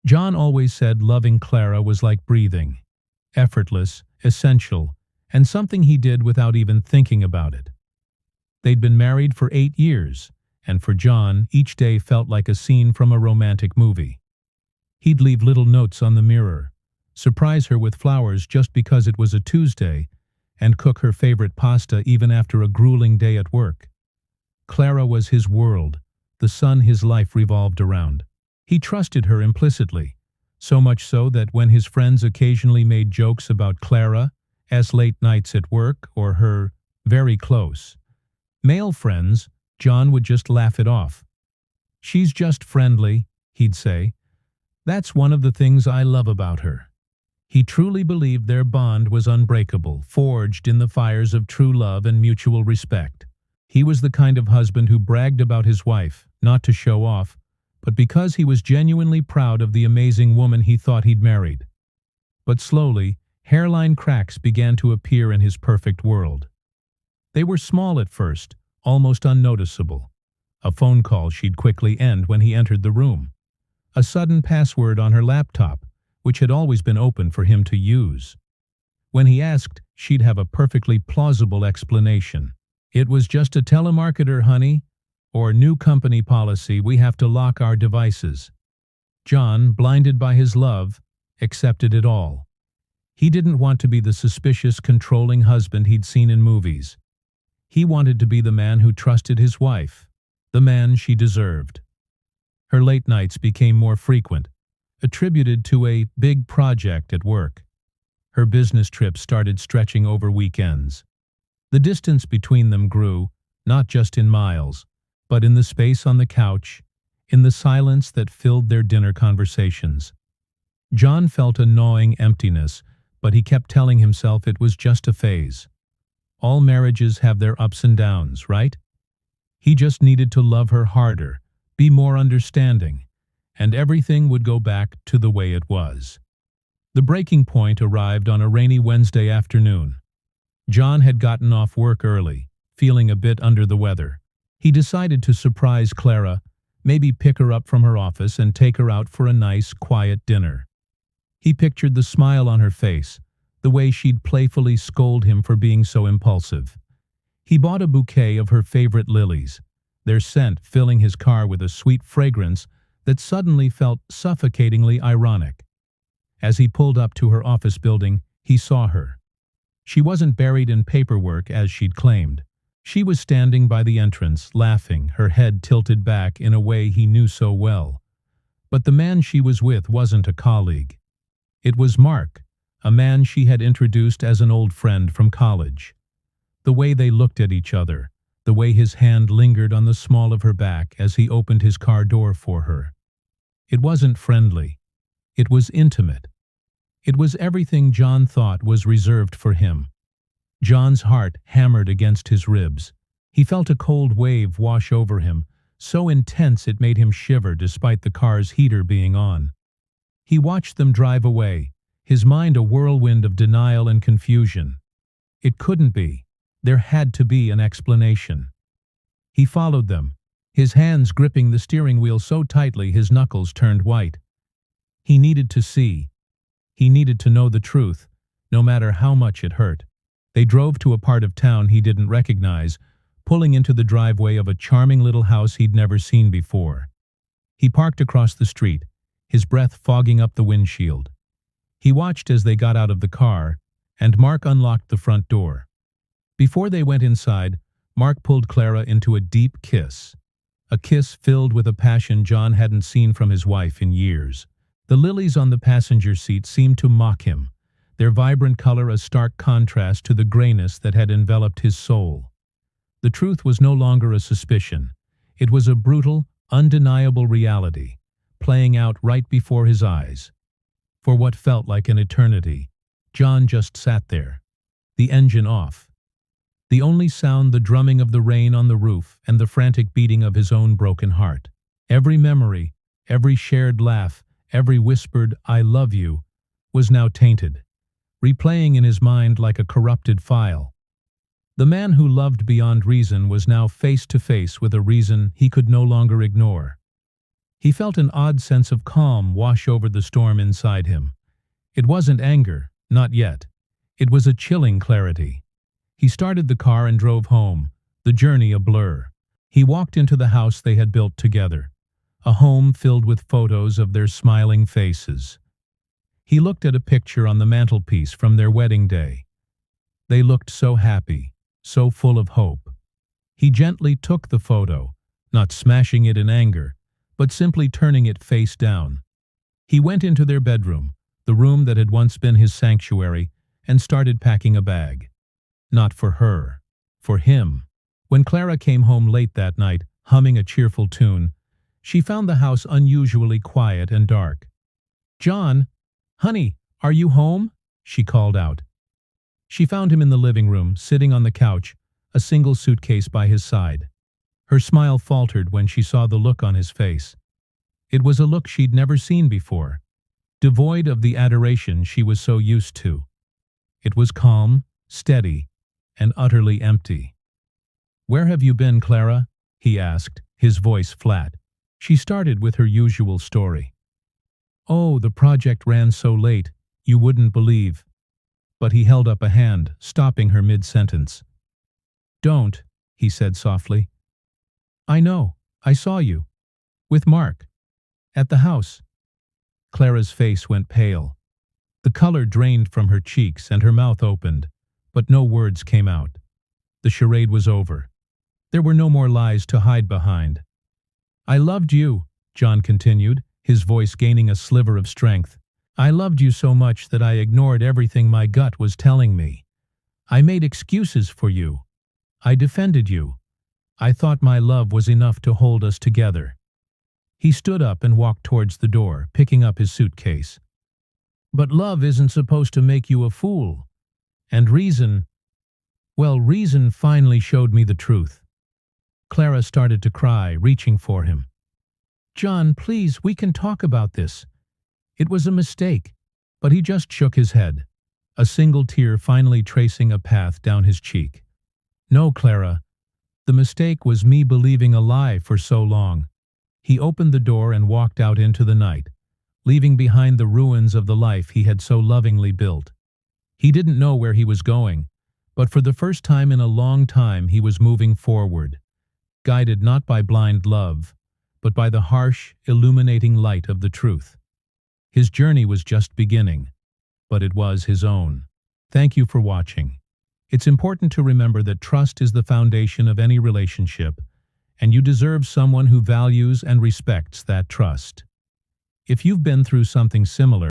John always said loving Clara was like breathing, effortless, essential, and something he did without even thinking about it. They'd been married for 8 years, and for John, each day felt like a scene from a romantic movie. He'd leave little notes on the mirror, surprise her with flowers just because it was a Tuesday, and cook her favorite pasta even after a grueling day at work. Clara was his world, the sun his life revolved around. He trusted her implicitly, so much so that when his friends occasionally made jokes about Clara's late nights at work or her very close male friends, John would just laugh it off. "She's just friendly," he'd say. "That's one of the things I love about her." He truly believed their bond was unbreakable, forged in the fires of true love and mutual respect. He was the kind of husband who bragged about his wife, not to show off, but because he was genuinely proud of the amazing woman he thought he'd married. But slowly, hairline cracks began to appear in his perfect world. They were small at first, almost unnoticeable. A phone call she'd quickly end when he entered the room. A sudden password on her laptop, which had always been open for him to use. When he asked, she'd have a perfectly plausible explanation. "It was just a telemarketer, honey," or "new company policy, we have to lock our devices." John, blinded by his love, accepted it all. He didn't want to be the suspicious, controlling husband he'd seen in movies. He wanted to be the man who trusted his wife, the man she deserved. Her late nights became more frequent, attributed to a big project at work. Her business trips started stretching over weekends. The distance between them grew, not just in miles, but in the space on the couch, in the silence that filled their dinner conversations. John felt a gnawing emptiness, but he kept telling himself it was just a phase. All marriages have their ups and downs, right? He just needed to love her harder, be more understanding, and everything would go back to the way it was. The breaking point arrived on a rainy Wednesday afternoon. John had gotten off work early, feeling a bit under the weather. He decided to surprise Clara, maybe pick her up from her office and take her out for a nice, quiet dinner. He pictured the smile on her face, the way she'd playfully scold him for being so impulsive. He bought a bouquet of her favorite lilies, their scent filling his car with a sweet fragrance that suddenly felt suffocatingly ironic. As he pulled up to her office building, he saw her. She wasn't buried in paperwork as she'd claimed. She was standing by the entrance, laughing, her head tilted back in a way he knew so well. But the man she was with wasn't a colleague. It was Mark, a man she had introduced as an old friend from college. The way they looked at each other, the way his hand lingered on the small of her back as he opened his car door for her. It wasn't friendly. It was intimate. It was everything John thought was reserved for him. John's heart hammered against his ribs. He felt a cold wave wash over him, so intense it made him shiver despite the car's heater being on. He watched them drive away, his mind a whirlwind of denial and confusion. It couldn't be. There had to be an explanation. He followed them, his hands gripping the steering wheel so tightly his knuckles turned white. He needed to see. He needed to know the truth, no matter how much it hurt. They drove to a part of town he didn't recognize, pulling into the driveway of a charming little house he'd never seen before. He parked across the street, his breath fogging up the windshield. He watched as they got out of the car, and Mark unlocked the front door. Before they went inside, Mark pulled Clara into a deep kiss. A kiss filled with a passion John hadn't seen from his wife in years. The lilies on the passenger seat seemed to mock him, their vibrant color a stark contrast to the grayness that had enveloped his soul. The truth was no longer a suspicion. It was a brutal, undeniable reality, playing out right before his eyes. For what felt like an eternity, John just sat there, the engine off. The only sound the drumming of the rain on the roof and the frantic beating of his own broken heart. Every memory, every shared laugh, every whispered "I love you" was now tainted, replaying in his mind like a corrupted file. The man who loved beyond reason was now face to face with a reason he could no longer ignore. He felt an odd sense of calm wash over the storm inside him. It wasn't anger, not yet. It was a chilling clarity. He started the car and drove home, the journey a blur. He walked into the house they had built together, a home filled with photos of their smiling faces. He looked at a picture on the mantelpiece from their wedding day. They looked so happy, so full of hope. He gently took the photo, not smashing it in anger, but simply turning it face down. He went into their bedroom, the room that had once been his sanctuary, and started packing a bag. Not for her, for him. When Clara came home late that night, humming a cheerful tune, she found the house unusually quiet and dark. "John, honey, are you home?" she called out. She found him in the living room, sitting on the couch, a single suitcase by his side. Her smile faltered when she saw the look on his face. It was a look she'd never seen before, devoid of the adoration she was so used to. It was calm, steady, and utterly empty. "Where have you been, Clara?" he asked, his voice flat. She started with her usual story. "Oh, the project ran so late, you wouldn't believe." But he held up a hand, stopping her mid-sentence. "Don't," he said softly. "I know, I saw you. With Mark. At the house." Clara's face went pale. The color drained from her cheeks and her mouth opened, but no words came out. The charade was over. There were no more lies to hide behind. "I loved you," John continued, his voice gaining a sliver of strength. "I loved you so much that I ignored everything my gut was telling me. I made excuses for you. I defended you. I thought my love was enough to hold us together." He stood up and walked towards the door, picking up his suitcase. "But love isn't supposed to make you a fool. And reason, well, reason finally showed me the truth." Clara started to cry, reaching for him. "John, please, we can talk about this. It was a mistake." But he just shook his head, a single tear finally tracing a path down his cheek. "No, Clara. The mistake was me believing a lie for so long." He opened the door and walked out into the night, leaving behind the ruins of the life he had so lovingly built. He didn't know where he was going, but for the first time in a long time he was moving forward, guided not by blind love, but by the harsh, illuminating light of the truth. His journey was just beginning, but it was his own. Thank you for watching. It's important to remember that trust is the foundation of any relationship, and you deserve someone who values and respects that trust. If you've been through something similar,